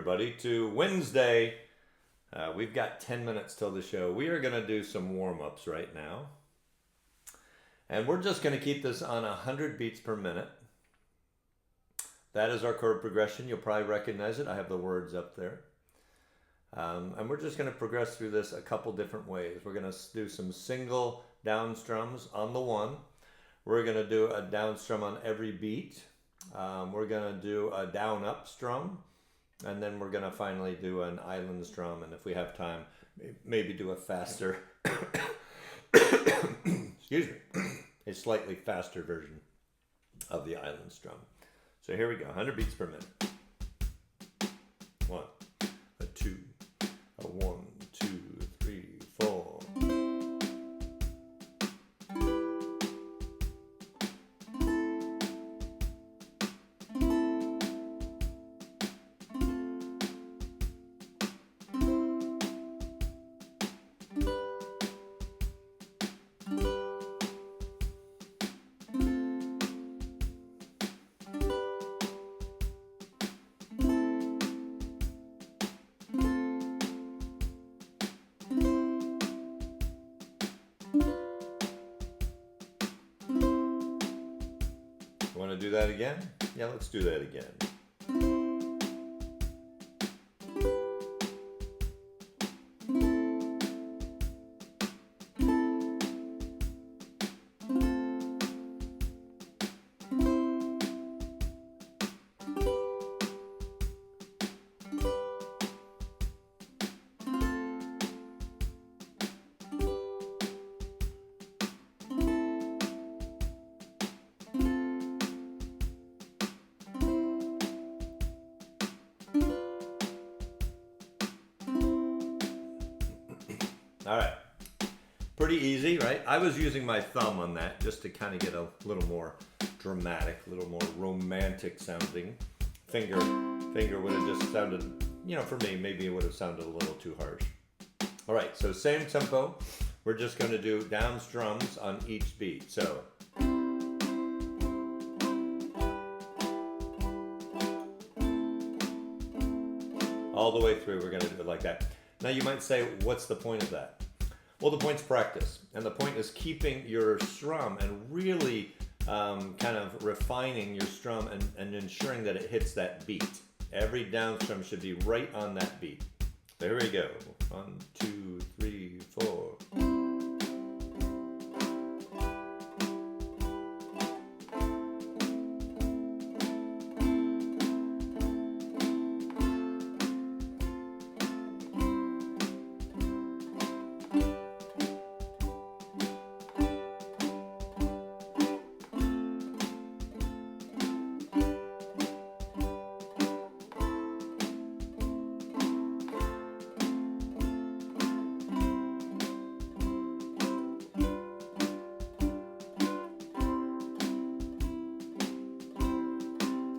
Everybody to Wednesday. We've got 10 minutes till the show. We are going to do some warm-ups right now. And we're just going to keep this on 100 beats per minute. That is our chord progression. You'll probably recognize it. I have the words up there. And we're just going to progress through this a couple different ways. We're going to do some single down strums on the one. We're going to do a down strum on every beat. We're going to do a down up strum. And then we're going to finally do an island strum. And if we have time, maybe do a faster, excuse me, a slightly faster version of the island strum. So here we go, 100 beats per minute. 1, a 2, a 1, 2, 3, 4. Want to do that again? Yeah, let's do that again. All right, pretty easy, right? I was using my thumb on that just to kind of get a little more dramatic, a little more romantic sounding. Finger would have just sounded, for me, maybe it would have sounded a little too harsh. All right, so same tempo. We're just going to do down strums on each beat. So. All the way through, we're going to do it like that. Now you might say, what's the point of that? Well, the point's practice. And the point is keeping your strum and really kind of refining your strum and ensuring that it hits that beat. Every down strum should be right on that beat. There we go. 1, 2, 3, 4.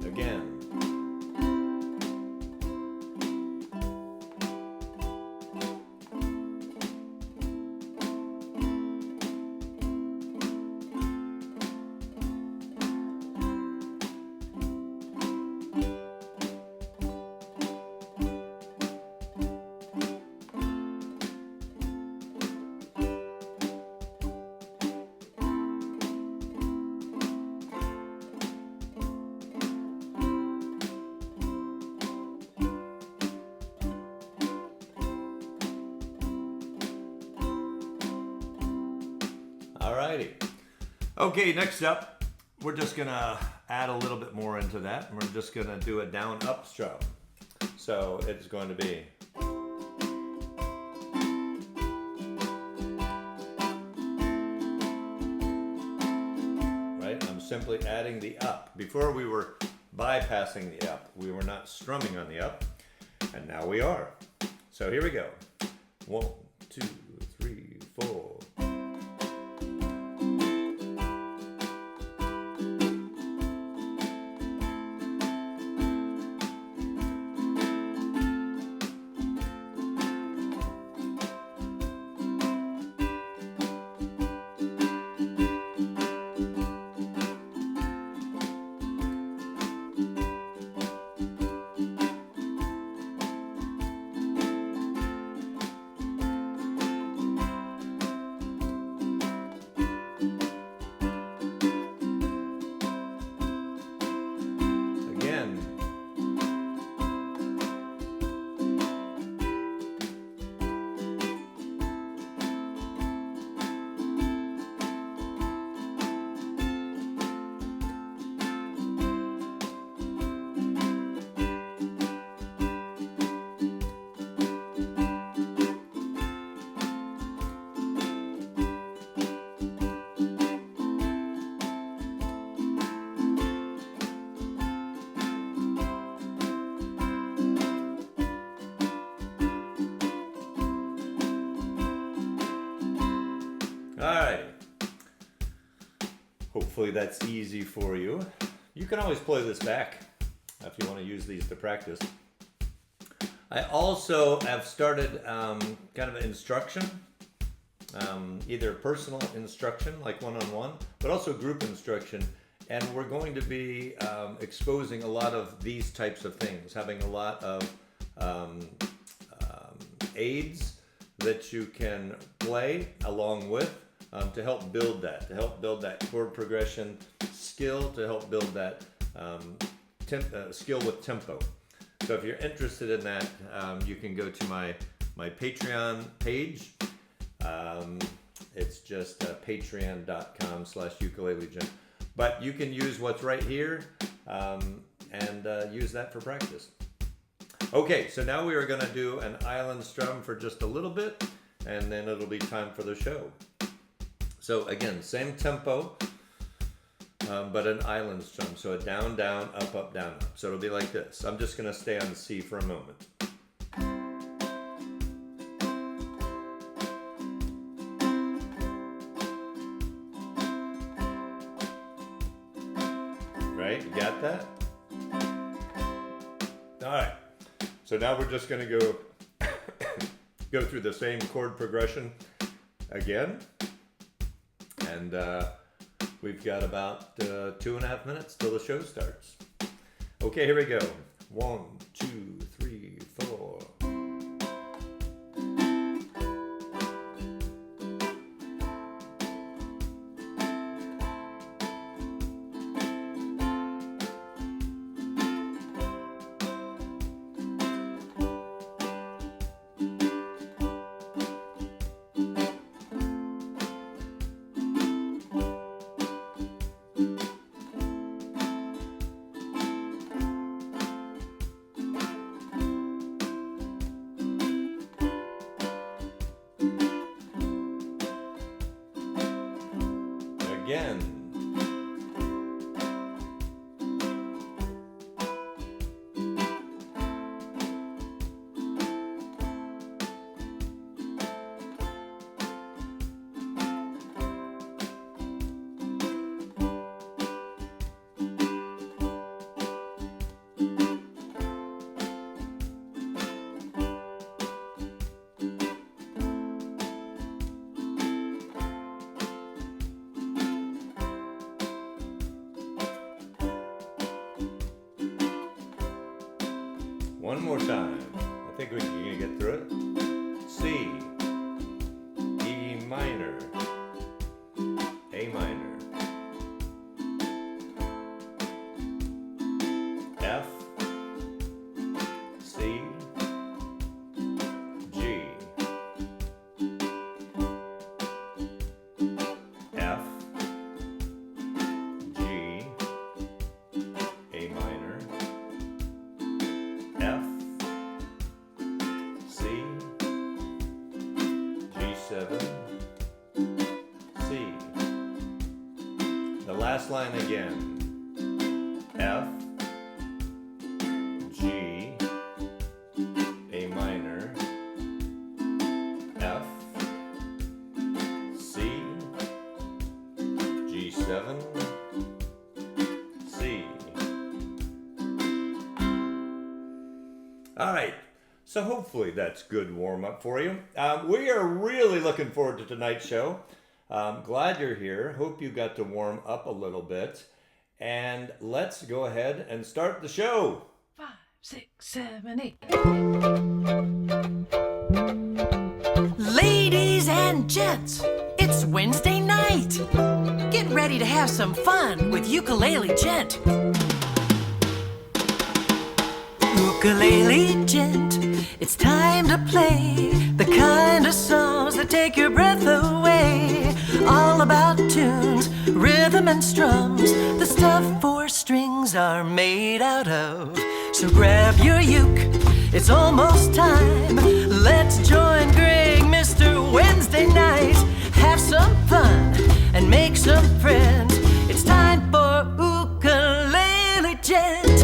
Again. Alrighty. Okay, next up, we're just gonna add a little bit more into that, and we're just gonna do a down up strum. So it's going to be. Right? I'm simply adding the up. Before we were bypassing the up. We were not strumming on the up, and now we are. So here we go. 1, 2, 3, 4. Hopefully that's easy for you. You can always play this back if you want to use these to practice. I also have started kind of an instruction, either personal instruction, like one-on-one, but also group instruction. And we're going to be exposing a lot of these types of things, having a lot of aids that you can play along with to help build that chord progression skill, to help build that skill with tempo. So if you're interested in that, you can go to my Patreon page. It's just patreon.com/ukulele gent. But you can use what's right here and use that for practice. Okay, so now we are going to do an island strum for just a little bit, and then it'll be time for the show. So again, same tempo, but an island strum. So a down, down, up, up, down, up. So it'll be like this. I'm just going to stay on C for a moment. Right, you got that? All right, so now we're just going to go through the same chord progression again, and we've got about 2.5 minutes till the show starts. Okay, here we go. 1, 2, 3, 4. Again. One more time. I think we're gonna get through it. C, E minor, A minor, F, C, G, F, G, A minor, F, C, G7, C. The last line again. F, G, A minor, F, C, G7, C. All right, so hopefully that's good warm-up for you. We are really looking forward to tonight's show. Glad you're here. Hope you got to warm up a little bit. And let's go ahead and start the show. 5, 6, 7, 8. Ladies and gents, it's Wednesday night. Get ready to have some fun with Ukulele Gent. Ukulele Gent, it's time to play the kind of songs that take your breath away. All about tunes, rhythm and strums, the stuff 4 strings are made out of. So grab your uke, it's almost time. Let's join Greg, Mr. Wednesday Night. Have some fun and make some friends. It's time for Ukulele Gent.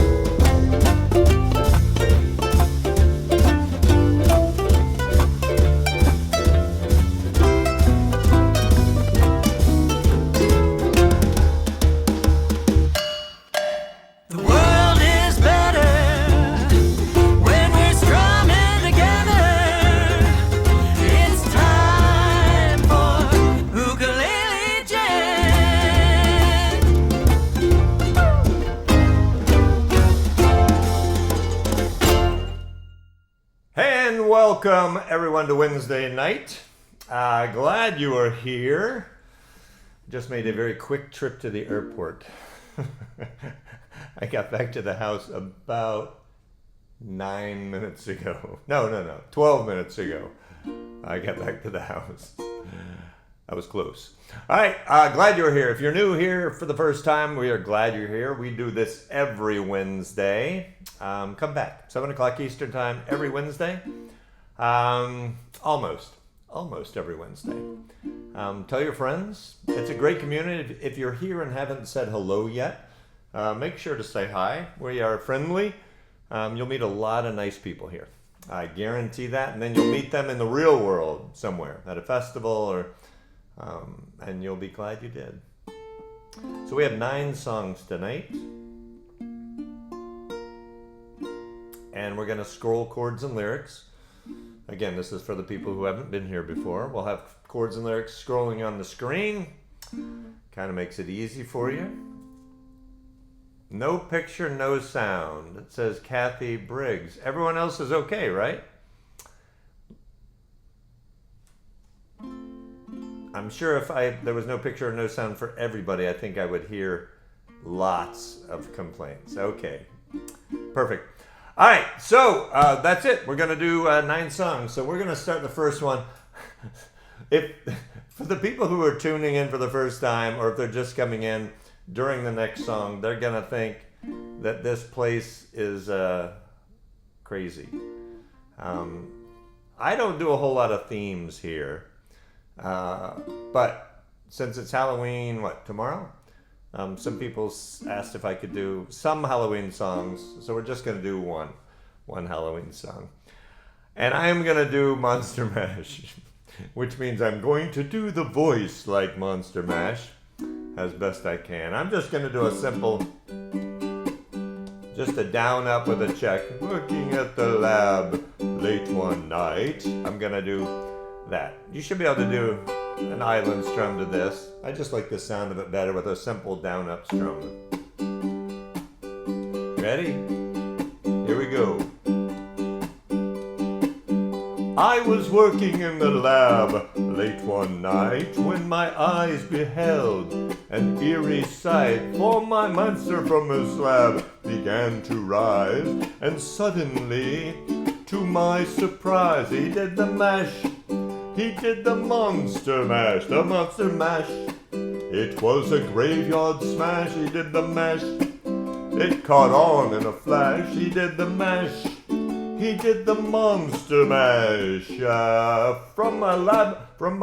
welcome everyone to Wednesday night. Glad you are here. Just made a very quick trip to the airport. I got back to the house about 9 minutes ago. No, 12 minutes ago. I got back to the house. I was close. All right, glad you're here. If you're new here for the first time, we are glad you're here. We do this every Wednesday. Come back, 7 o'clock Eastern time every Wednesday. Almost every Wednesday. Tell your friends. It's a great community. If you're here and haven't said hello yet, make sure to say hi. We are friendly. You'll meet a lot of nice people here. I guarantee that. And then you'll meet them in the real world somewhere at a festival or... and you'll be glad you did. So we have 9 songs tonight. And we're going to scroll chords and lyrics. Again, this is for the people who haven't been here before. We'll have chords and lyrics scrolling on the screen. Kind of makes it easy for you. No picture, no sound. It says Kathy Briggs. Everyone else is okay, right? I'm sure if there was no picture or no sound for everybody, I think I would hear lots of complaints. Okay, perfect. All right, so that's it. We're going to do 9 songs. So we're going to start the first one. For the people who are tuning in for the first time, or if they're just coming in during the next song, they're going to think that this place is crazy. I don't do a whole lot of themes here. But since it's Halloween, tomorrow? Some people asked if I could do some Halloween songs, so we're just going to do one Halloween song. And I am going to do Monster Mash, which means I'm going to do the voice like Monster Mash as best I can. I'm just going to do a simple, just a down up with a check. Working at the lab late one night. I'm going to do that. You should be able to do an island strum to this. I just like the sound of it better with a simple down up strum. Ready? Here we go. I was working in the lab late one night when my eyes beheld an eerie sight, for my monster from his slab began to rise, and suddenly, to my surprise, he did the mash. He did the monster mash, the monster mash. It was a graveyard smash, he did the mash. It caught on in a flash, he did the mash. He did the monster mash. From my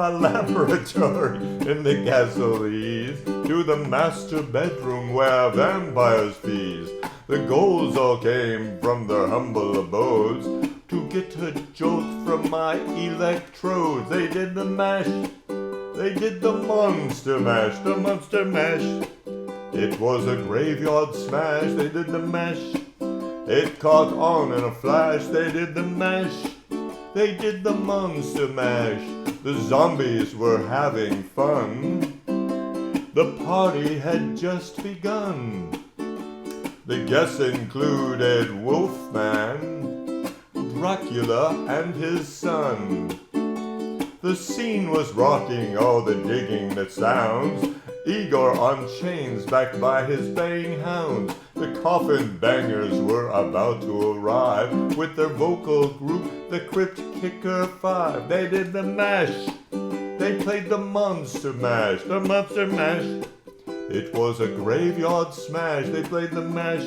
laboratory in the gasolies to the master bedroom where vampires feast. The ghouls all came from their humble abodes to get a jolt from my electrodes. They did the mash. They did the monster mash, the monster mash. It was a graveyard smash. They did the mash. It caught on in a flash. They did the mash. They did the monster mash. The zombies were having fun. The party had just begun. The guests included Wolfman, Dracula, and his son. The scene was rocking, all the digging that sounds. Igor on chains backed by his baying hounds. The coffin bangers were about to arrive with their vocal group, the Crypt Kicker 5. They did the mash. They played the monster mash, the monster mash. It was a graveyard smash. They played the mash.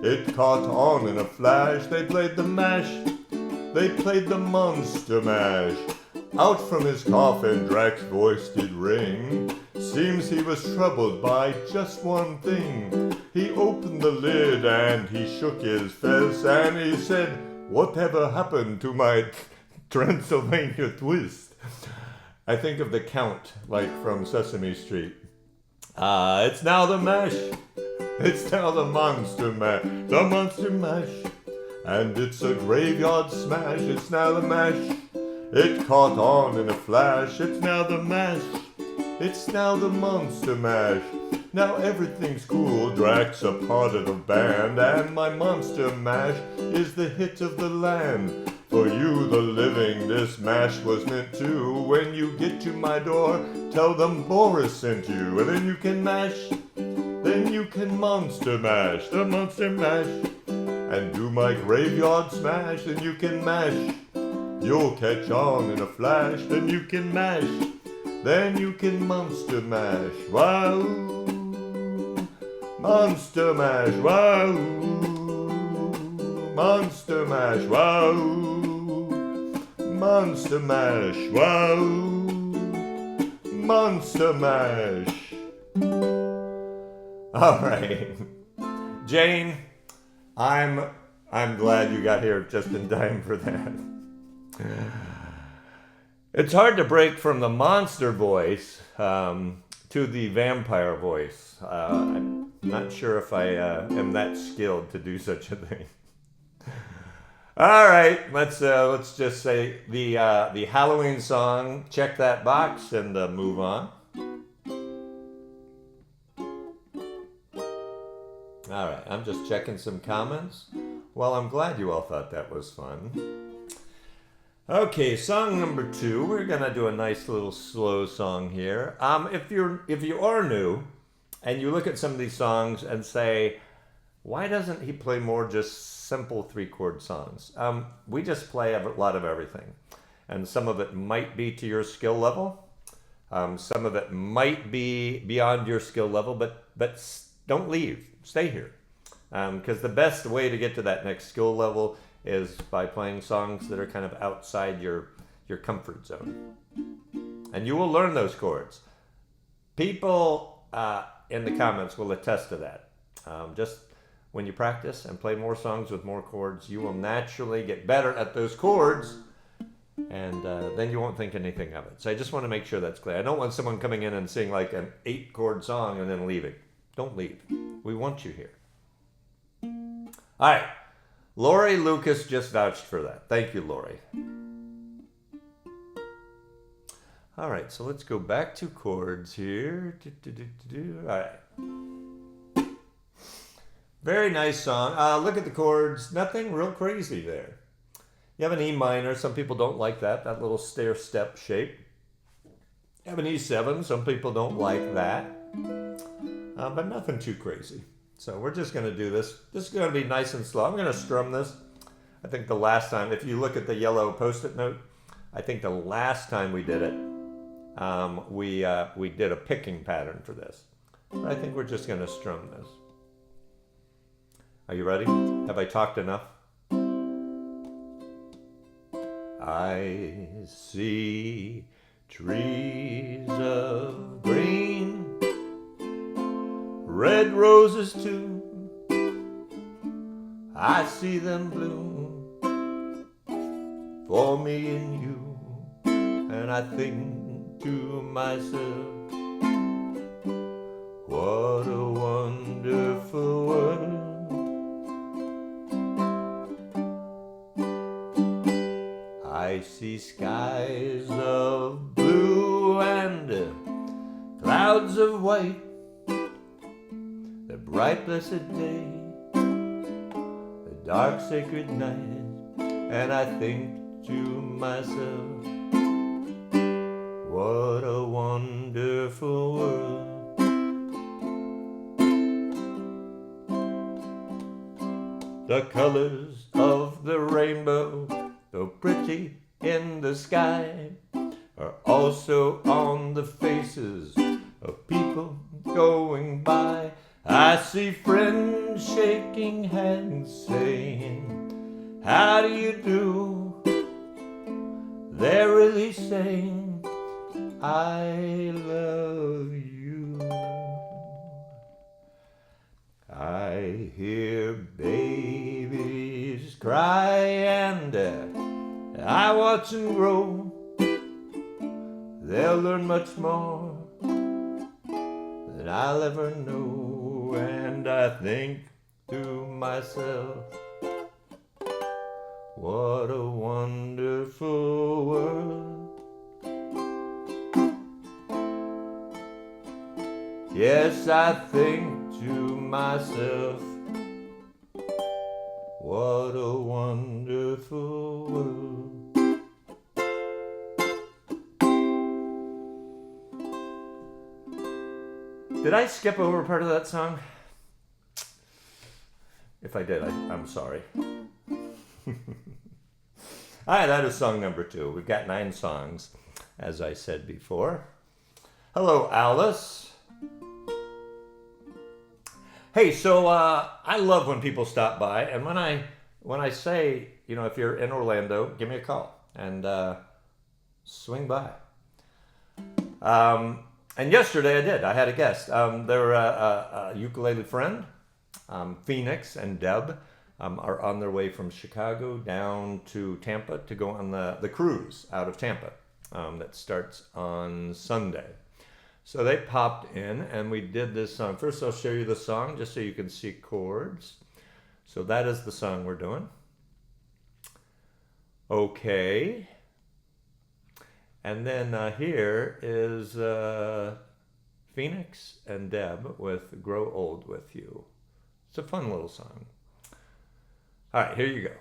It caught on in a flash. They played the mash. They played the monster mash. Out from his coffin Drac's voice did ring. Seems he was troubled by just one thing. He opened the lid and he shook his fist and he said, "Whatever happened to my Transylvania twist?" I think of the Count, like from Sesame Street. It's now the mash. It's now the monster mash. The monster mash. And it's a graveyard smash. It's now the mash. It caught on in a flash. It's now the mash. It's now the monster mash. Now everything's cool. Drac's a part of the band. And my monster mash is the hit of the land. For you, the living, this mash was meant to. When you get to my door, tell them Boris sent you. And then you can mash, then you can monster mash, the monster mash. And do my graveyard smash, then you can mash. You'll catch on in a flash, then you can mash. Then you can monster mash, wow. Monster mash, wow. Monster mash, wow. Monster mash, wow. Monster mash. All right. Jane, I'm glad you got here just in time for that. It's hard to break from the monster voice to the vampire voice. I'm not sure if I am that skilled to do such a thing. All right, let's just say the Halloween song. Check that box and move on. All right, I'm just checking some comments. Well, I'm glad you all thought that was fun. Okay, song number 2. We're gonna do a nice little slow song here. If you are new and you look at some of these songs and say, why doesn't he play more just simple 3-chord songs? We just play a lot of everything, and some of it might be to your skill level. Some of it might be beyond your skill level, but don't leave. Stay here, because the best way to get to that next skill level is by playing songs that are kind of outside your comfort zone. And you will learn those chords. People in the comments will attest to that. Just when you practice and play more songs with more chords, you will naturally get better at those chords, and then you won't think anything of it. So I just want to make sure that's clear. I don't want someone coming in and singing like an 8-chord song and then leaving. Don't leave. We want you here. All right. Lori Lucas just vouched for that. Thank you, Lori. All right, so let's go back to chords here. All right. Very nice song. Look at the chords. Nothing real crazy there. You have an E minor. Some people don't like that little stair-step shape. You have an E7. Some people don't like that. But nothing too crazy. So we're just going to do this. This is going to be nice and slow. I'm going to strum this. I think the last time, if you look at the yellow Post-it note, I think the last time we did it, we did a picking pattern for this. But I think we're just going to strum this. Are you ready? Have I talked enough? I see trees of green, red roses too. I see them bloom for me and you, and I think to myself, what a wonderful world. I see skies of blue and clouds of white, the bright blessed day, the dark sacred night, and I think to myself, what a wonderful world. The colors of the rainbow, so pretty in the sky, are also on the faces of people going by. I see friends shaking hands saying, how do you do? They're really saying, I love you. I hear babies cry and I watch them grow. They'll learn much more than I'll ever know, and I think to myself, what a wonderful world. Yes, I think to myself, what a wonderful world. world. Did I skip over part of that song? If I did, I'm sorry. All right, that is song number 2. We've got 9 songs, as I said before. Hello, Alice. Hey, so I love when people stop by, and when I say, you know, if you're in Orlando, give me a call and swing by. And yesterday I did. I had a guest. They're a ukulele friend. Phoenix and Deb are on their way from Chicago down to Tampa to go on the cruise out of Tampa that starts on Sunday. So they popped in and we did this song. First I'll show you the song just so you can see chords. So that is the song we're doing. Okay. And then here is Phoenix and Deb with Grow Old With You. It's a fun little song. All right, here you go.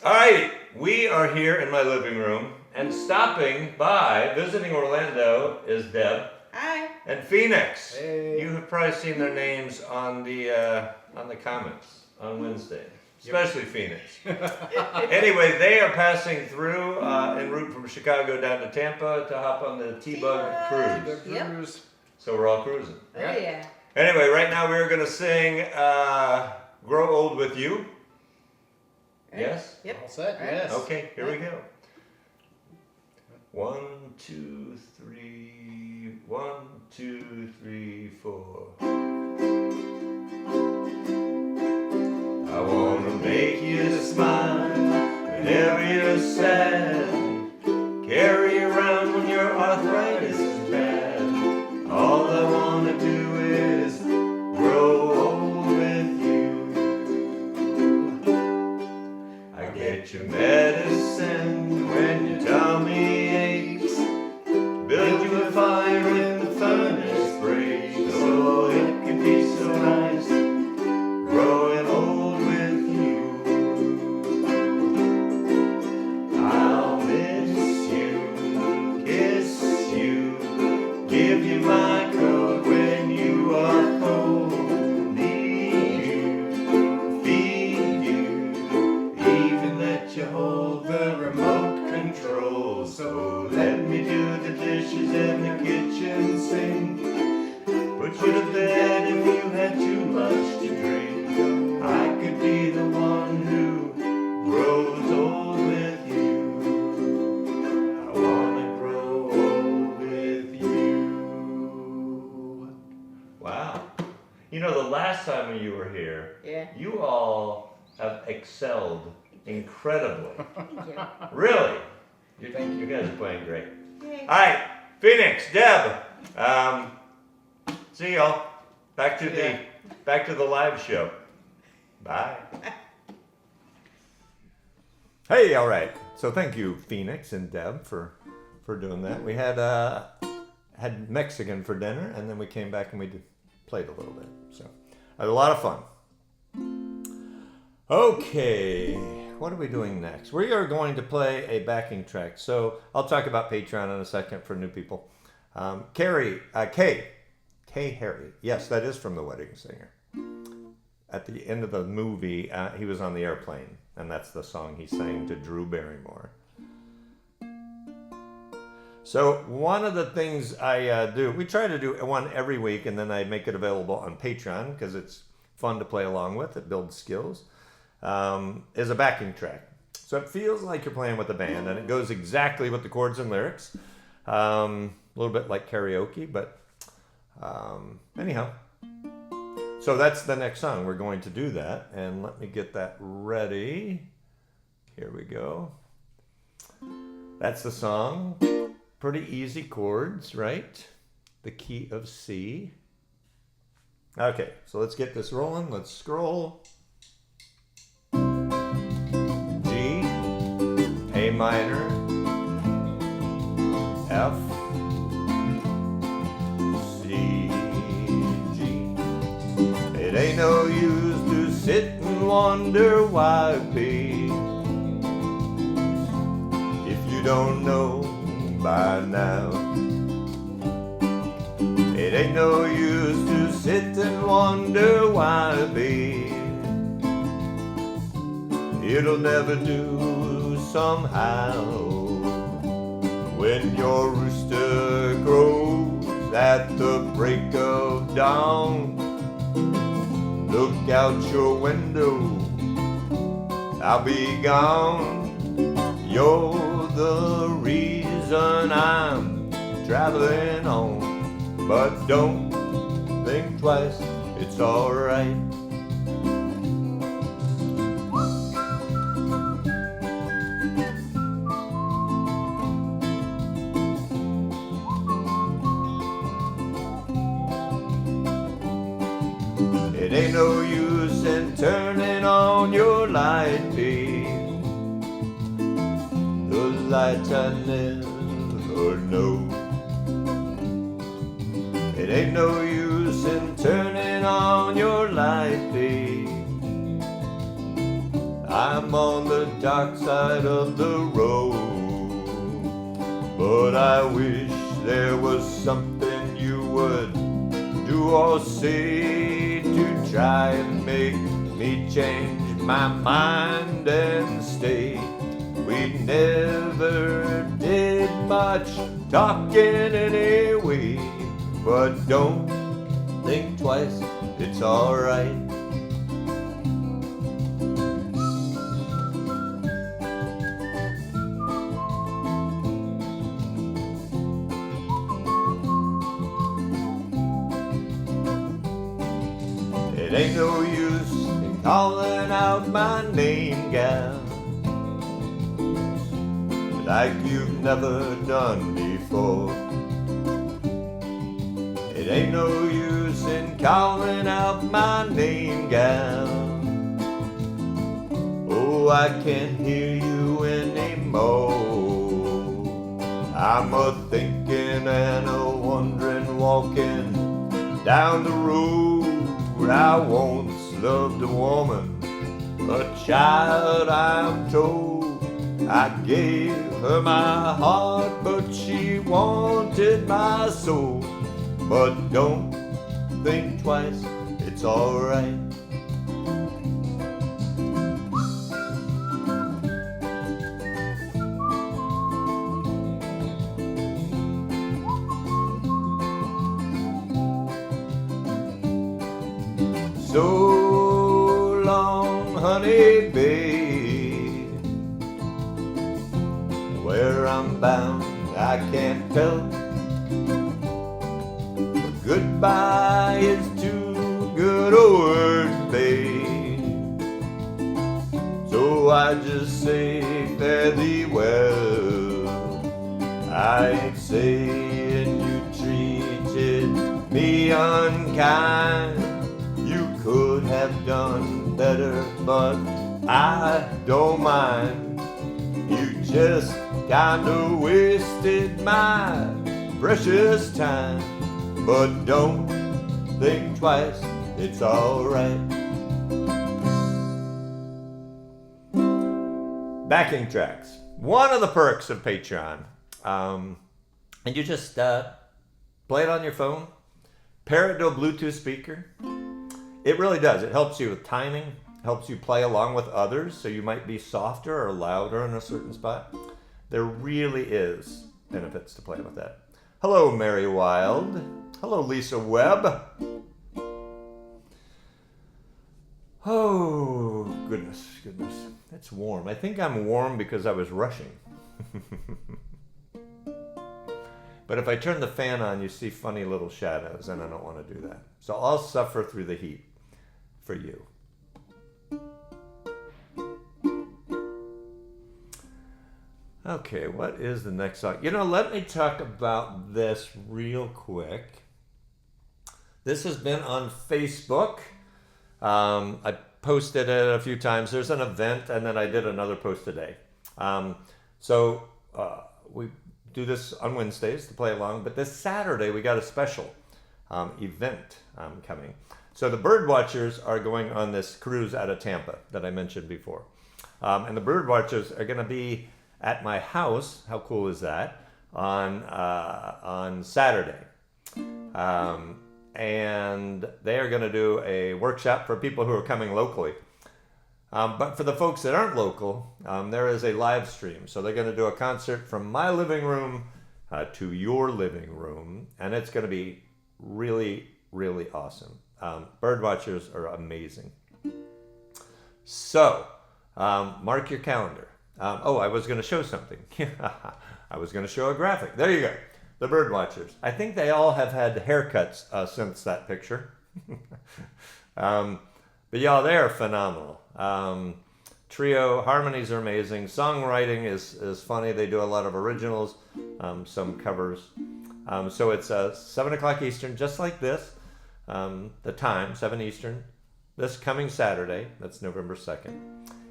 All right, we are here in my living room, and stopping by, visiting Orlando, is Deb. Hi. And Phoenix. Hey. You have probably seen their names on the comments on Wednesday, especially Phoenix. Anyway, they are passing through en route from Chicago down to Tampa to hop on the T-Bug cruise. The Yep. cruise. So we're all cruising. Oh yeah. Anyway, right now we're going to sing Grow Old With You. Right. Yes? Yep. All set? Right. Yes. Okay, here we go. 1, 2, 3. 1, 2, 3, 4. I wanna make you smile whenever you're sad. Carry around when your arthritis is bad. All I wanna do is grow old with you. I get your medicine when your tummy aches. Build you a fire when the furnace breaks. Oh, it can be so nice growing old with you. I'll miss you, kiss you, give you my coat when you are cold. Need you, feed you, even let you hold the remote control. So let me do the dishes in the kitchen sink. Put you to bed if you had too much to drink. I could be the one who grows old with you. I wanna grow old with you. Wow. You know, the last time you were here, Yeah. you all have excelled incredibly. Thank you. Really? Thank You guys are playing great. Yay. All right, Phoenix, Deb. See y'all. Back to the live show. Bye. Hey, all right. So thank you, Phoenix and Deb, for doing that. We had Mexican for dinner, and then we came back and we played a little bit. So I had a lot of fun. Okay, what are we doing next? We are going to play a backing track. So I'll talk about Patreon in a second for new people. Kay Harry. Yes, that is from The Wedding Singer. At the end of the movie, he was on the airplane, and that's the song he sang to Drew Barrymore. So one of the things I do, we try to do one every week, and then I make it available on Patreon because it's fun to play along with. It builds skills. Is a backing track. So it feels like you're playing with a band, and it goes exactly with the chords and lyrics. A little bit like karaoke, but anyhow. So that's the next song. We're going to do that, and let me get that ready. Here we go. That's the song. Pretty easy chords, right? The key of C. Okay, so let's get this rolling. Let's scroll. G, A minor, F, C, G. It ain't no use to sit and wonder why, baby. don't know by now. It ain't no use to sit and wonder why, babe. It'll never do somehow. When your rooster crows at the break of dawn, look out your window, I'll be gone. You're the reason I'm traveling on, but don't think twice, it's alright. It ain't no use in turning on your light, babe. The light I never know. It ain't no use in turning on your light, babe. I'm on the dark side of the road, but I wish there was something you would do or say to try and make me change my mind and stay. We never did much talking anyway, but don't think twice, it's alright. It ain't no use in calling out my name, gal, like you've never done before. It ain't no use in calling out my name, gal. Oh, I can't hear you anymore. I'm a thinking and a wondering, walking down the road. I once loved a woman, a child, I'm told. I gave her my heart, but she wanted my soul. But don't think twice, it's alright. So long, honey, babe. Where I'm bound, I can't tell. But goodbye is too good a word, babe. So I just say fare thee well. I ain't saying you treated me unkind. You could have done better, but I don't mind. You just kinda wasted my precious time. But don't think twice, it's alright. Backing tracks. One of the perks of Patreon. And you just play it on your phone, pair it to a Bluetooth speaker. It really does. It helps you with timing, helps you play along with others, so you might be softer or louder in a certain spot. There really is benefits to playing with that. Hello, Mary Wild. Hello, Lisa Webb. Oh, goodness. It's warm. I think I'm warm because I was rushing. But if I turn the fan on, you see funny little shadows, and I don't want to do that. So I'll suffer through the heat for you. Okay, what is the next song? Let me talk about this real quick. This has been on Facebook. I posted it a few times. There's an event, and then I did another post today. So we do this on Wednesdays to play along, but this Saturday we got a special event coming. So the bird watchers are going on this cruise out of Tampa that I mentioned before. And the bird watchers are going to be at my house. How cool is that? On Saturday. And they are going to do a workshop for people who are coming locally. But for the folks that aren't local, there is a live stream. So they're going to do a concert from my living room to your living room. And it's going to be really, really awesome. Bird watchers are amazing. So, mark your calendar. I was going to show something. I was going to show a graphic. There you go. The bird watchers. I think they all have had haircuts since that picture. But y'all, they are phenomenal. Trio harmonies are amazing. Songwriting is funny. They do a lot of originals, some covers. So it's 7 o'clock Eastern, just like this. The time, 7 Eastern, this coming Saturday. That's November 2nd.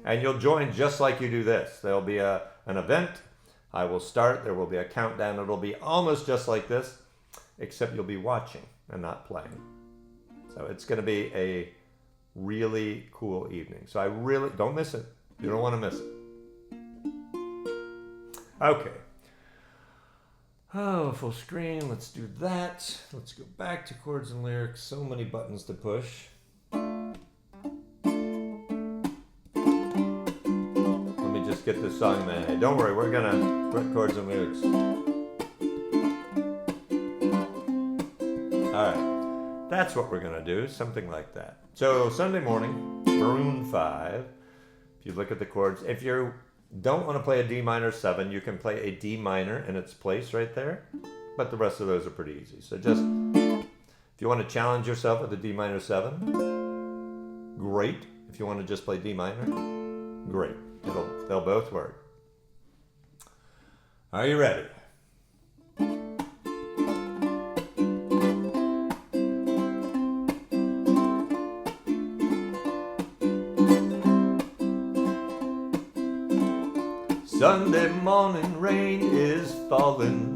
And you'll join just like you do this. There'll be an event. I will start. There will be a countdown. It'll be almost just like this, except you'll be watching and not playing. So it's going to be a really cool evening. So I really don't miss it. You don't want to miss it. Okay. Oh, full screen. Let's do that. Let's go back to chords and lyrics. So many buttons to push. Let me just get this song in my head. Don't worry, we're gonna put chords and lyrics. All right, that's what we're gonna do. Something like that. So Sunday morning, Maroon 5. If you look at the chords, if you don't want to play a D minor 7, you can play a D minor in its place right there. But the rest of those are pretty easy. So just, if you want to challenge yourself with a D minor 7, great. If you want to just play D minor, great. They'll both work. Are you ready? Sunday morning rain is falling.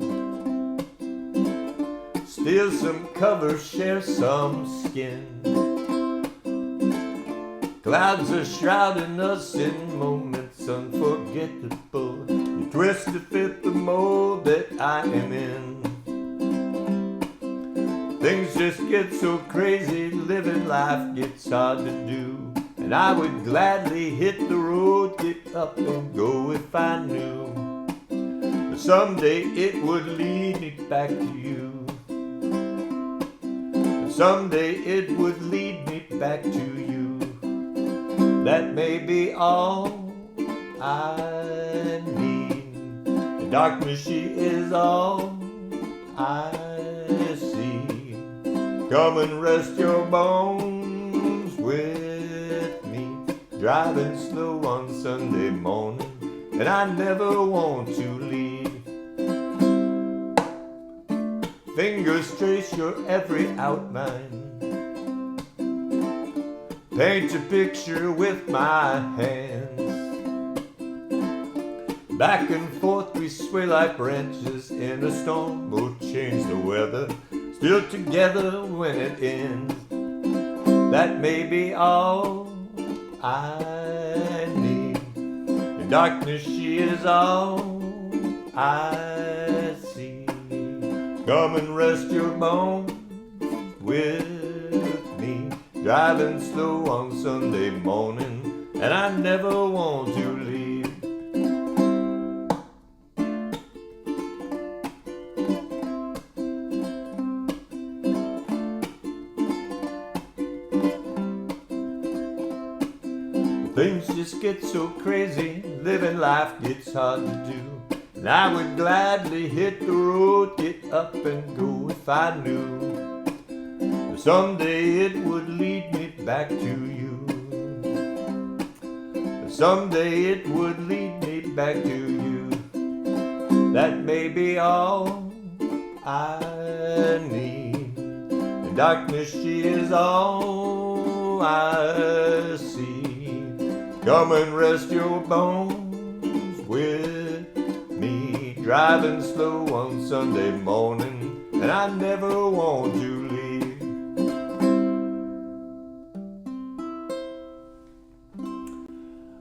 Steal some cover, share some skin. Clouds are shrouding us in moments unforgettable. You twist to fit the mold that I am in. Things just get so crazy, living life gets hard to do. And I would gladly hit the road, get up and go if I knew that someday it would lead me back to you. That someday it would lead me back to you. That may be all I need. The darkness, she is all I see. Come and rest your bones with driving slow on Sunday morning, and I never want to leave. Fingers trace your every outline. Paint a picture with my hands. Back and forth we sway like branches in a storm. We'll change the weather, still together when it ends. That may be all I need. In darkness, she is all I see. Come and rest your bones with me. Driving slow on Sunday morning, and I never want to leave. Things just get so crazy, living life gets hard to do. And I would gladly hit the road, get up and go if I knew that someday it would lead me back to you. That someday it would lead me back to you. That may be all I need. In darkness, she is all I see. Come and rest your bones with me. Driving slow on Sunday morning, and I never want to leave.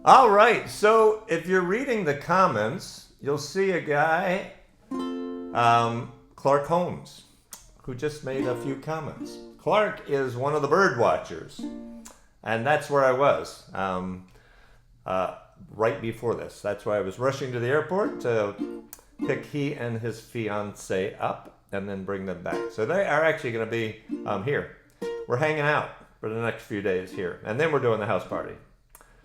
All right, so if you're reading the comments, you'll see a guy, Clark Holmes, who just made a few comments. Clark is one of the bird watchers, and that's where I was right before this. That's why I was rushing to the airport to pick he and his fiance up and then bring them back. So they are actually going to be here. We're hanging out for the next few days here, and then we're doing the house party.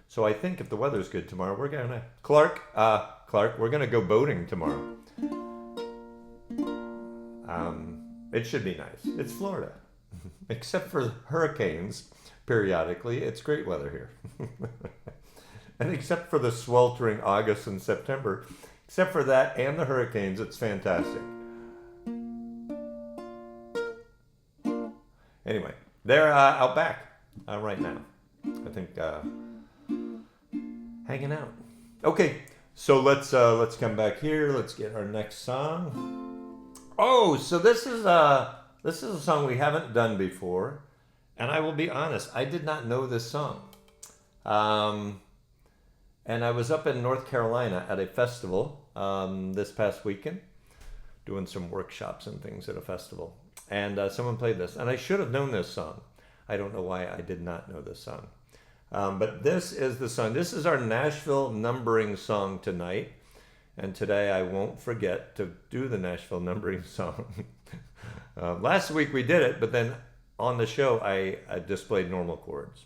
So I think if the weather's good tomorrow, we're going to... Clark, we're going to go boating tomorrow. It should be nice. It's Florida. Except for hurricanes, periodically, it's great weather here. And except for the sweltering August and September, except for that and the hurricanes, it's fantastic. Anyway, they're out back right now. I think hanging out. Okay, so let's come back here. Let's get our next song. Oh, so this is a song we haven't done before, and I will be honest, I did not know this song. And I was up in North Carolina at a festival this past weekend, doing some workshops and things at a festival. And someone played this, and I should have known this song. I don't know why I did not know this song. But this is the song. This is our Nashville numbering song tonight. And today I won't forget to do the Nashville numbering song. Last week we did it, but then on the show I displayed normal chords.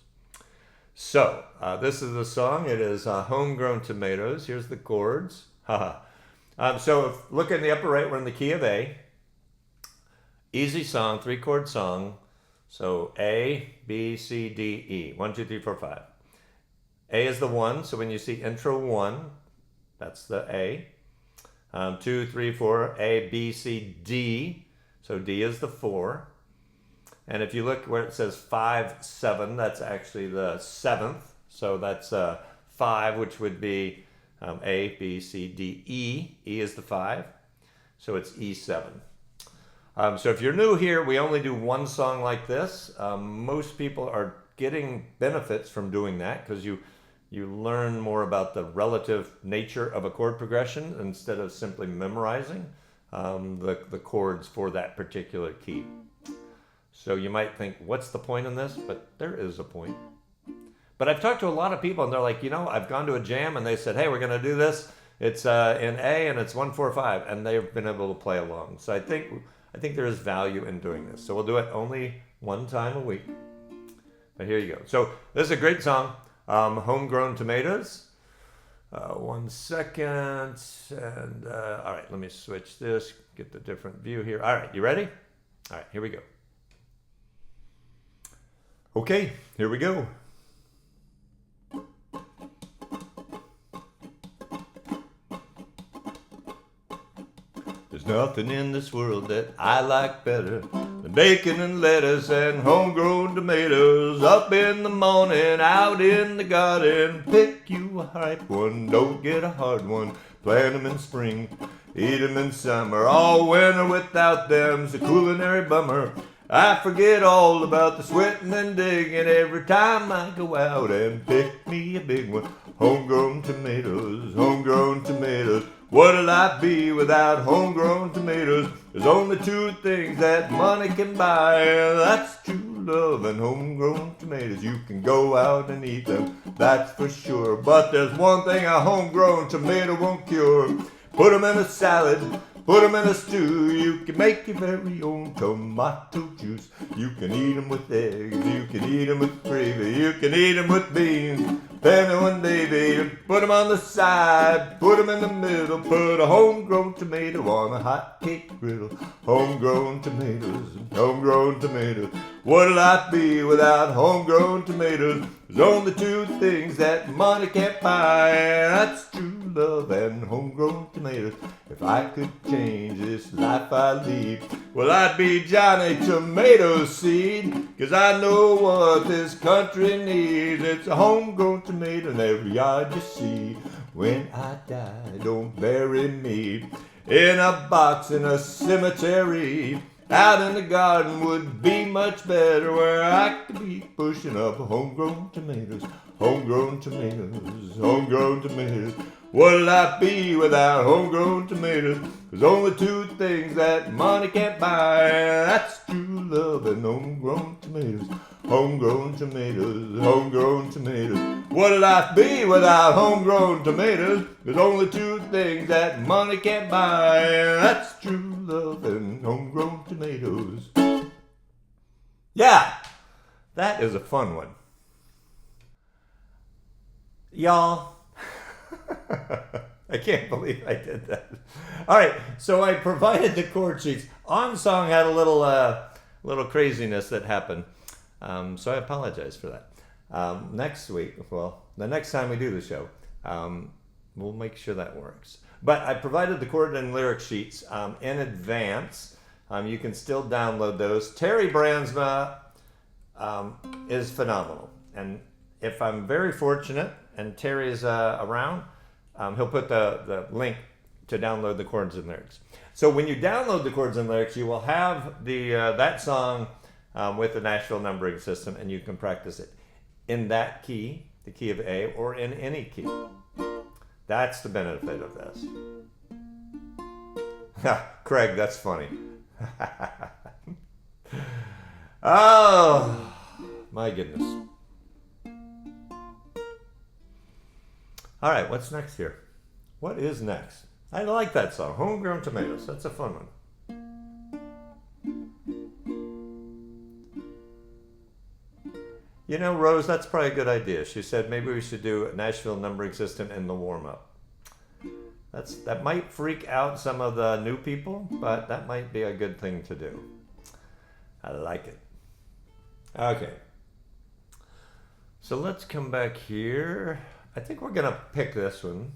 So this is the song. It is Homegrown Tomatoes. Here's the chords. So look in the upper right, we're in the key of A. Easy song, 3-chord song. So A, B, C, D, E. 1, 2, 3, 4, 5. A is the 1, so when you see intro 1, that's the A. 2, 3, 4, A, B, C, D. So D is the 4. And if you look where it says 5, 7, that's actually the 7th. So that's 5, which would be A, B, C, D, E. E is the 5. So it's E7. So if you're new here, we only do one song like this. Most people are getting benefits from doing that because you learn more about the relative nature of a chord progression instead of simply memorizing the chords for that particular key. So you might think, what's the point in this? But there is a point. But I've talked to a lot of people and they're like, I've gone to a jam and they said, hey, we're going to do this. It's in A and it's 1, 4, 5. And they've been able to play along. So I think there is value in doing this. So we'll do it only one time a week. But here you go. So this is a great song, Homegrown Tomatoes. 1 second. And all right, let me switch this, get the different view here. All right, you ready? All right, here we go. Okay, here we go. There's nothing in this world that I like better than bacon and lettuce and homegrown tomatoes. Up in the morning, out in the garden, pick you a ripe one, don't get a hard one. Plant them in spring, eat them in summer. All winter without them's a culinary bummer. I forget all about the sweating and digging every time I go out and pick me a big one. Homegrown tomatoes, homegrown tomatoes. What'll I be without homegrown tomatoes? There's only 2 things that money can buy. That's true love and homegrown tomatoes. You can go out and eat them, that's for sure. But there's one thing a homegrown tomato won't cure. Put them in a salad, put them in a stew. You can make your very own tomato juice. You can eat them with eggs, you can eat them with gravy, you can eat them with beans. Penny and Davy, put them on the side, put them in the middle. Put a homegrown tomato on a hot cake griddle. Homegrown tomatoes, homegrown tomatoes. What'll I be without homegrown tomatoes? There's only 2 things that money can't buy. That's true love and homegrown tomatoes. If I could change this life I lead, well, I'd be Johnny Tomato Seed. 'Cause I know what this country needs. It's a homegrown tomato in every yard you see. When I die, don't bury me in a box in a cemetery. Out in the garden would be much better, where I could be pushing up homegrown tomatoes. homegrown tomatoes, homegrown tomatoes. What'll life be without homegrown tomatoes? There's only two things that money can't buy. That's true love and homegrown tomatoes. Homegrown tomatoes, homegrown tomatoes. What'll life be without homegrown tomatoes? There's only two things that money can't buy. That's true love and homegrown tomatoes. Yeah, that is a fun one. Y'all, I can't believe I did that. All right, so I provided the chord sheets. On song had a little craziness that happened, so I apologize for that. Next week, well, the next time we do the show, we'll make sure that works. But I provided the chord and lyric sheets in advance. You can still download those. Terry Brandsma is phenomenal, and if I'm very fortunate and Terry is around, he'll put the link to download the chords and lyrics. So when you download the chords and lyrics, you will have that song with the Nashville numbering system, and you can practice it in that key, the key of A, or in any key. That's the benefit of this. Craig, that's funny. Oh, my goodness. All right, what's next here? What is next? I like that song, Homegrown Tomatoes. That's a fun one. You know, Rose, that's probably a good idea. She said maybe we should do a Nashville numbering system in the warm-up. That might freak out some of the new people, but that might be a good thing to do. I like it. Okay. So let's come back here. I think we're going to pick this one.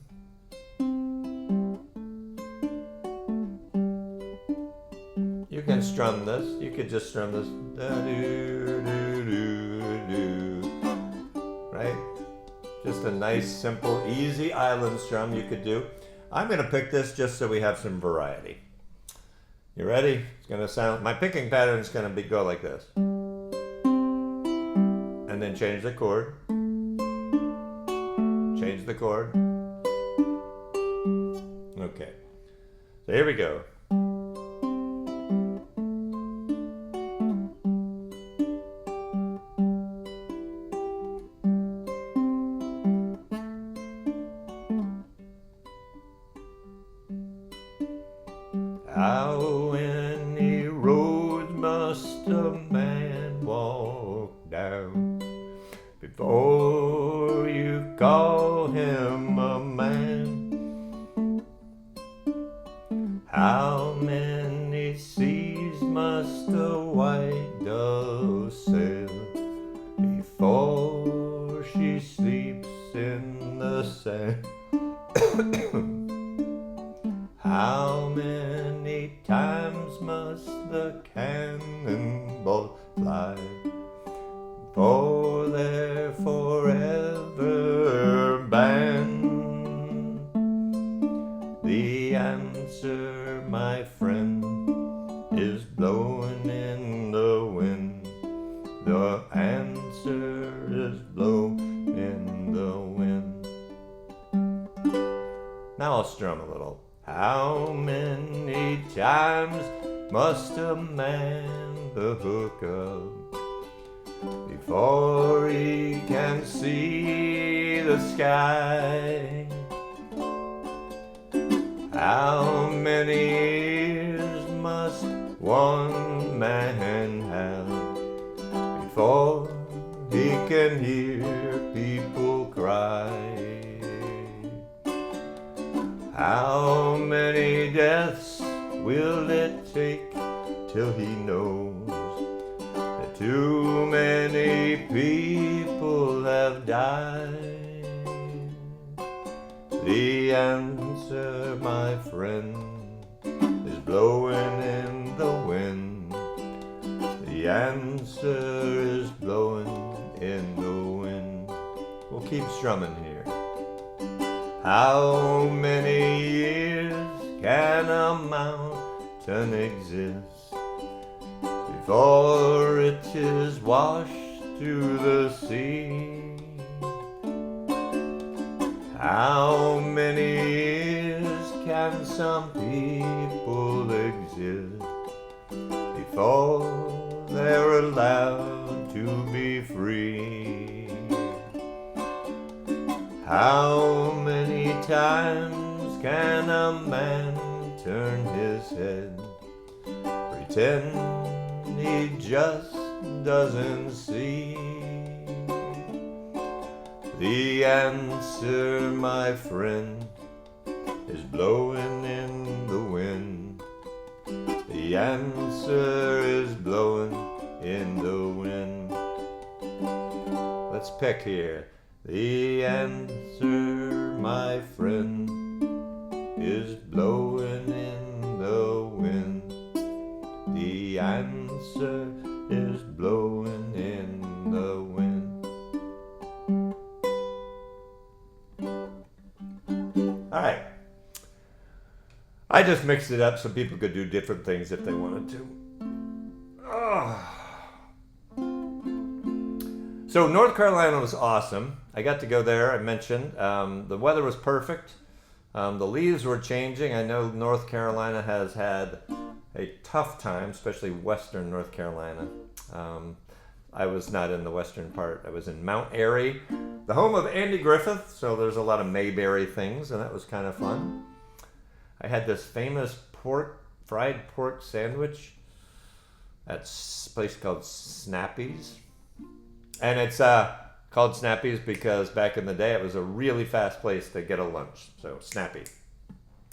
You can strum this. You could just strum this. Right? Just a nice, simple, easy island strum you could do. I'm going to pick this just so we have some variety. You ready? It's going to sound, my picking pattern is going to go like this. And then change the chord. Change the chord. Okay. So here we go. How many roads must a man walk down before you call him a man? How many seas must a white dove sail before she sleeps in the sand? How many times must the cannonball fly before they're forever banned? The answer, my friend, is blowing in the wind. The answer is blowing in the wind. Now I'll strum a little. How many times must a man hook up before he can see the sky? How many ears must one man have before he can hear people cry? How many deaths will it take till he knows that too many people have died? The answer, my friend, is blowing in the wind. The answer is blowing in the wind. We'll keep strumming here. How many years can a mountain exist before it is washed to the sea? How many years can some people exist before they're allowed to be free? How many times can a man turn his head, pretend he just doesn't see? The answer, my friend, is blowing in the wind. The answer is blowing in the wind. Let's pick here. The answer, my friend, is blowing in the wind. The answer is blowing in the wind. All right. I just mixed it up so people could do different things if they wanted to. So North Carolina was awesome. I got to go there, I mentioned. The weather was perfect. The leaves were changing. I know North Carolina has had a tough time, especially western North Carolina. I was not in the western part. I was in Mount Airy, the home of Andy Griffith, so there's a lot of Mayberry things, and that was kind of fun. I had this famous fried pork sandwich at a place called Snappy's. And it's called Snappy's because back in the day it was a really fast place to get a lunch, so Snappy.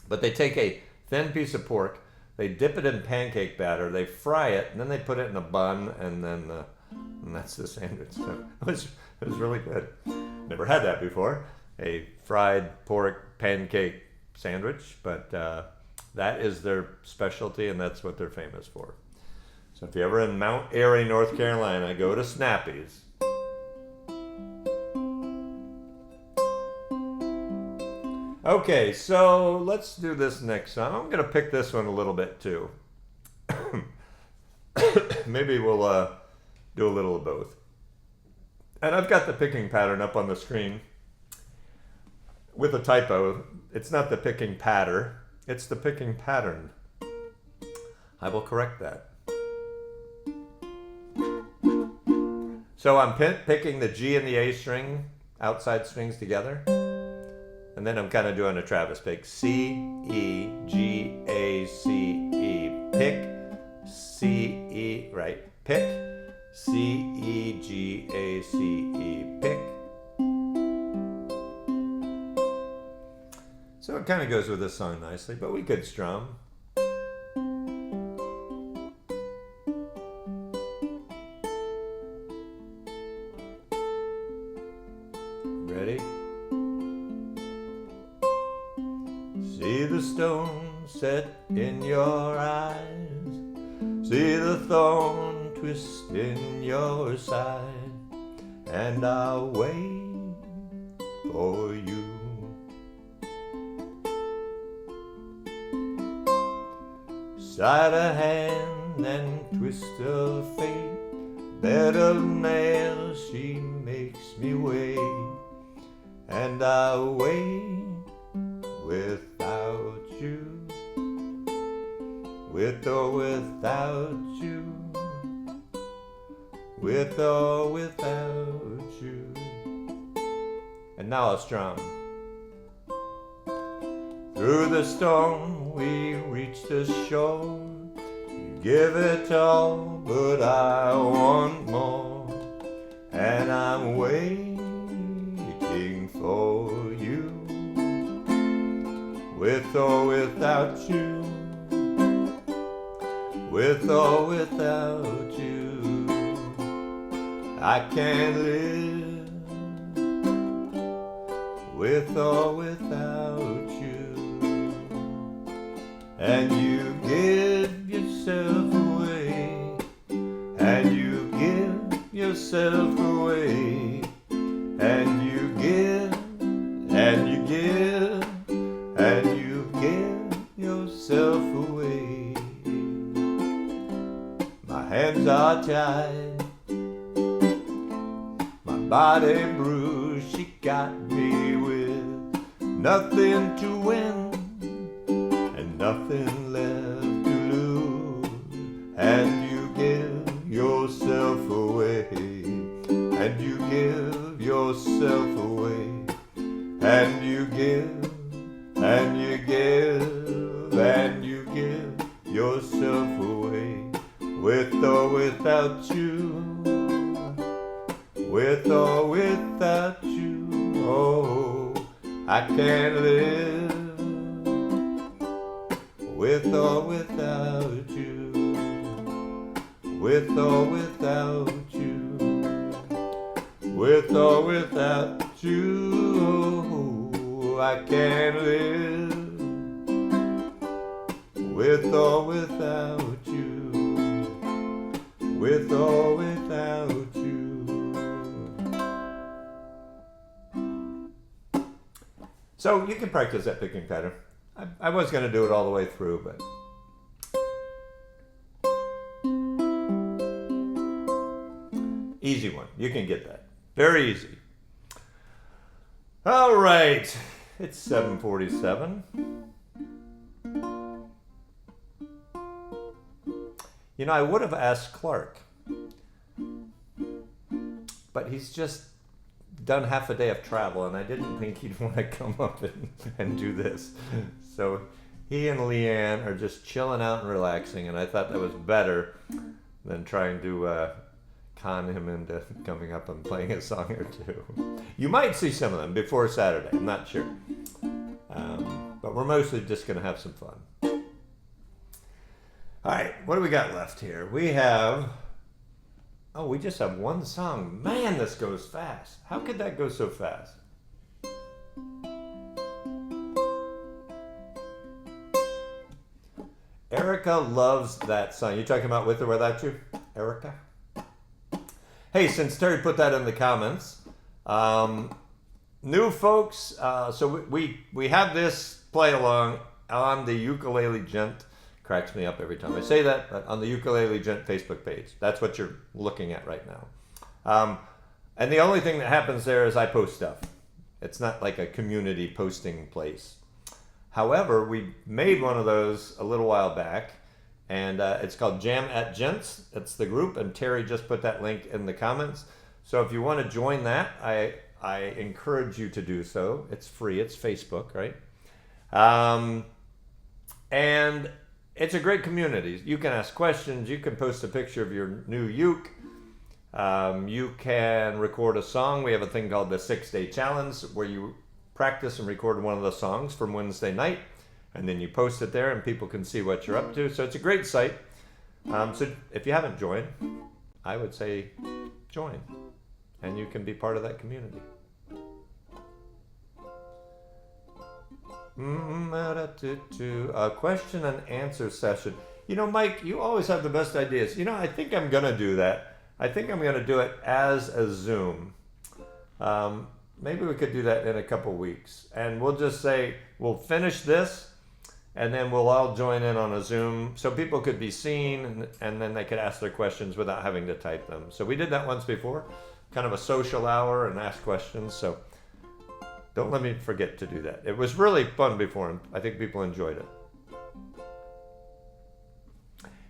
But they take a thin piece of pork, they dip it in pancake batter, they fry it, and then they put it in a bun, and that's the sandwich. So it was really good. Never had that before, a fried pork pancake sandwich, but that is their specialty, and that's what they're famous for. So if you're ever in Mount Airy, North Carolina, go to Snappy's. Okay, so let's do this next song. I'm going to pick this one a little bit too. Maybe we'll do a little of both. And I've got the picking pattern up on the screen with a typo. It's not the picking patter, it's the picking pattern. I will correct that. So I'm picking the G and the A string, outside strings together. And then I'm kind of doing a Travis pick. C, E, G, A, C, E. Pick, C, E, right. Pick, C, E, G, A, C, E. Pick. So it kind of goes with this song nicely, but we could strum. Ready? See the stone set in your eyes, see the thorn twist in your side, and I'll wait for you. Sleight of hand and twist of fate, bed of nails she makes me wait, and I'll wait without you, with or without you, with or without you. And now I'll strum. Through the storm we reach the shore, you give it all, but I want more, and I'm waiting for you, with or without you, with or without you. I can't live with or without you. And you give yourself away, and you give yourself away, and you give, and you give, and you give yourself away. My hands are tied, my body bruised, she got me with nothing to win, and nothing left to lose, and you give yourself away, and you give yourself away, and you give, and you give, and you give yourself away, with or without you, with or without you. Oh, I can't live with or without you, with or without you, with or without you. Oh, I can't live with or without you, with or without you. So you can practice that picking pattern. I was going to do it all the way through, but easy one. You can get that. Very easy. All right. It's 7:47. You know, I would have asked Clark, but he's just done half a day of travel, and I didn't think he'd want to come up and do this. So he and Leanne are just chilling out and relaxing, and I thought that was better than trying to con him into coming up and playing a song or two. You might see some of them before Saturday, I'm not sure. But we're mostly just going to have some fun. All right, what do we got left here? We have... Oh, we just have one song. Man, this goes fast. How could that go so fast? Erica loves that song. You talking about With or Without You, Erica? Hey, since Terry put that in the comments, new folks, so we have this play along on the Ukulele Gent. Cracks me up every time I say that, but on the Ukulele Gent Facebook page. That's what you're looking at right now. And the only thing that happens there is I post stuff. It's not like a community posting place. However, we made one of those a little while back, and it's called Jam at Gents. It's the group, and Terry just put that link in the comments. So if you want to join that, I encourage you to do so. It's free. It's Facebook, right? And it's a great community. You can ask questions. You can post a picture of your new uke. You can record a song. We have a thing called the 6-Day Challenge where you practice and record one of the songs from Wednesday night, and then you post it there and people can see what you're up to. So it's a great site. So if you haven't joined, I would say join, and you can be part of that community. A question and answer session. You know, Mike, you always have the best ideas. You know, I think I'm going to do that. I think I'm going to do it as a Zoom. Maybe we could do that in a couple weeks. And we'll just say, we'll finish this, and then we'll all join in on a Zoom so people could be seen, and then they could ask their questions without having to type them. So we did that once before, kind of a social hour and ask questions. So don't let me forget to do that. It was really fun before, and I think people enjoyed it.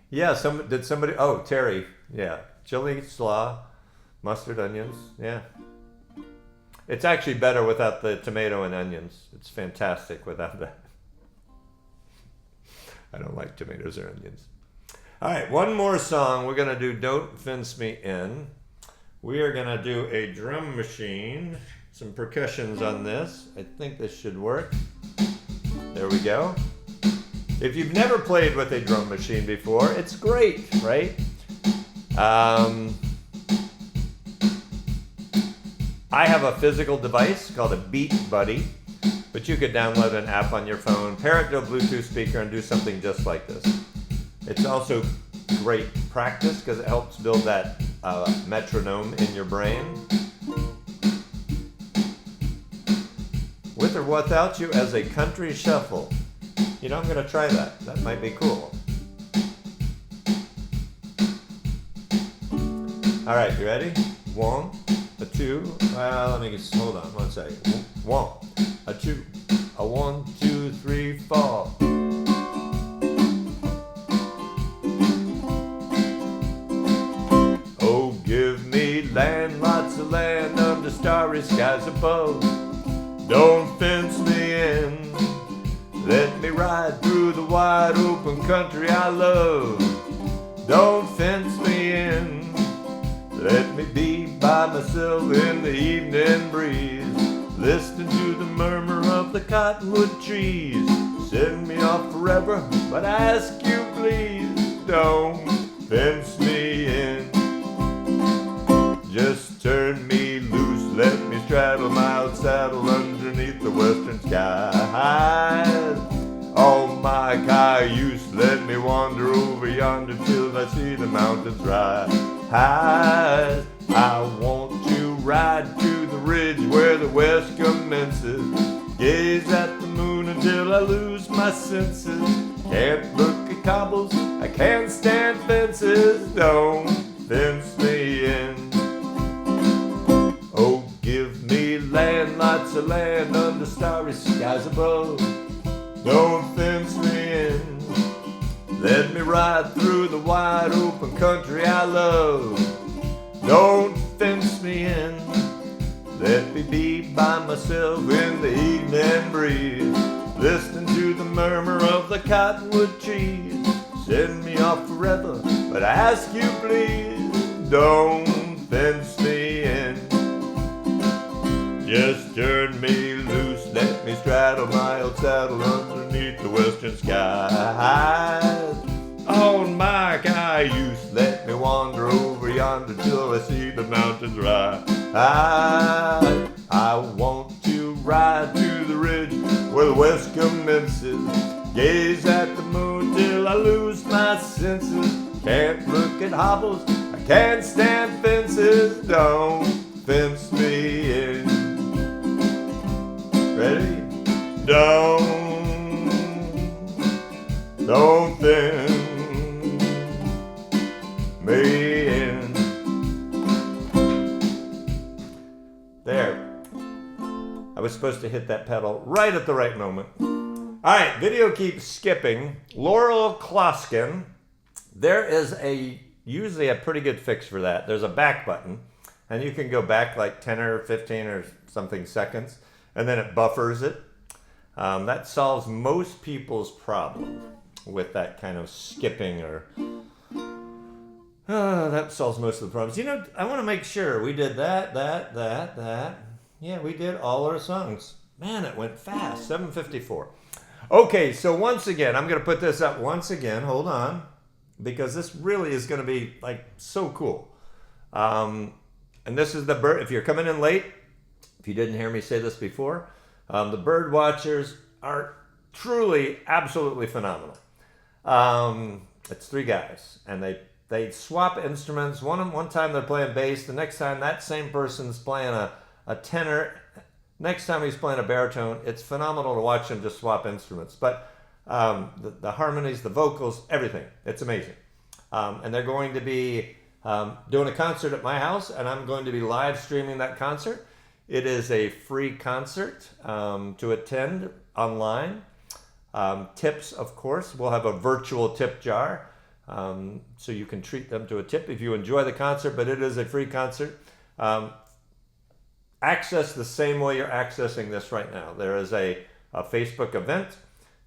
Yeah, did somebody, oh, Terry, yeah. Chili, slaw, mustard, onions, yeah. It's actually better without the tomato and onions. It's fantastic without that. I don't like tomatoes or onions. All right, one more song. We're going to do Don't Fence Me In. We are going to do a drum machine. Some percussions on this. I think this should work. There we go. If you've never played with a drum machine before, it's great, right? I have a physical device called a Beat Buddy, but you could download an app on your phone, pair it to a Bluetooth speaker, and do something just like this. It's also great practice because it helps build that metronome in your brain. With or without you as a country shuffle. You know, I'm going to try that. That might be cool. All right, you ready? 1, a 2. Let me just hold on 1 second. 1, a 2, A 1, 2, 3, 4. Oh, give me land, lots of land under starry skies above. Don't fence me in. Let me ride through the wide open country I love. Don't fence me in. Let me be by myself in the evening breeze, listening to the murmur of the cottonwood trees. Send me off forever, but I ask you please, don't fence me in. Just turn me loose, let me straddle my old saddle underneath the western skies. Oh my cayuse, let me wander over yonder till I see the mountains rise. I want to ride to the ridge where the west commences, gaze at the moon until I lose my senses. Can't look at cobbles, I can't stand fences, don't fence me in. Oh, give me land, lots of land under starry skies above. Don't fence me in. Let me ride through the wide open country I love. Don't fence me in. Let me be by myself in the evening breeze, listening to the murmur of the cottonwood trees. Send me off forever, but I ask you please, don't fence me in. Just turn me loose, let me straddle my old saddle underneath the western skies. On my cayuse, let me wander over yonder till I see the mountains rise. I want to ride to the ridge where the west commences, gaze at the moon till I lose my senses. Can't look at hobbles, I can't stand fences, don't fence me in. Ready? Don't fence me in. There. I was supposed to hit that pedal right at the right moment. All right, video keeps skipping. Laurel Kloskin. There is usually a pretty good fix for that. There's a back button, and you can go back like 10 or 15 or something seconds, and then it buffers it. That solves most people's problem with that kind of skipping, or that solves most of the problems. You know, I want to make sure we did that. Yeah, we did all our songs. Man, it went fast. 7:54. Okay, so once again, I'm going to put this up once again. Hold on, because this really is going to be like so cool. And this is the bird. If you're coming in late, if you didn't hear me say this before, the bird watchers are truly, absolutely phenomenal. It's three guys, and they swap instruments. One time they're playing bass, the next time that same person's playing a tenor, next time he's playing a baritone. It's phenomenal to watch them just swap instruments. But the harmonies, the vocals, everything, it's amazing. And they're going to be doing a concert at my house, and I'm going to be live streaming that concert. It is a free concert to attend online. Tips, of course. We'll have a virtual tip jar, so you can treat them to a tip if you enjoy the concert, but it is a free concert. Access the same way you're accessing this right now. There is a Facebook event,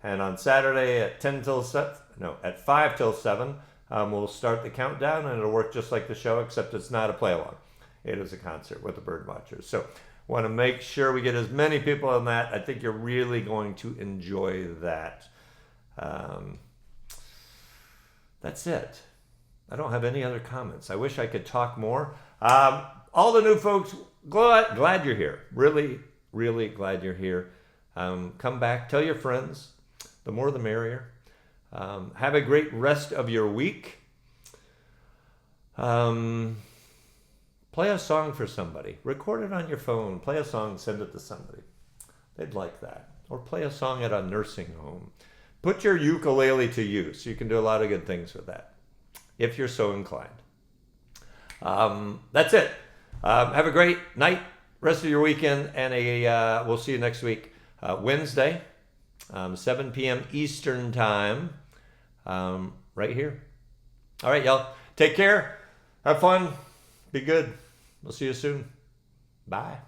and on Saturday at 5 till 7, we'll start the countdown, and it'll work just like the show, except it's not a play-along. It is a concert with the bird watchers. So want to make sure we get as many people on that. I think you're really going to enjoy that. That's it. I don't have any other comments. I wish I could talk more. All the new folks, glad you're here. Really, really glad you're here. Come back. Tell your friends. The more the merrier. Have a great rest of your week. Play a song for somebody. Record it on your phone. Play a song, send it to somebody. They'd like that. Or play a song at a nursing home. Put your ukulele to use. You can do a lot of good things with that, if you're so inclined. That's it. Have a great night, rest of your weekend, and we'll see you next week. Wednesday, 7 p.m. Eastern Time, right here. All right, y'all. Take care. Have fun. Be good. We'll see you soon. Bye.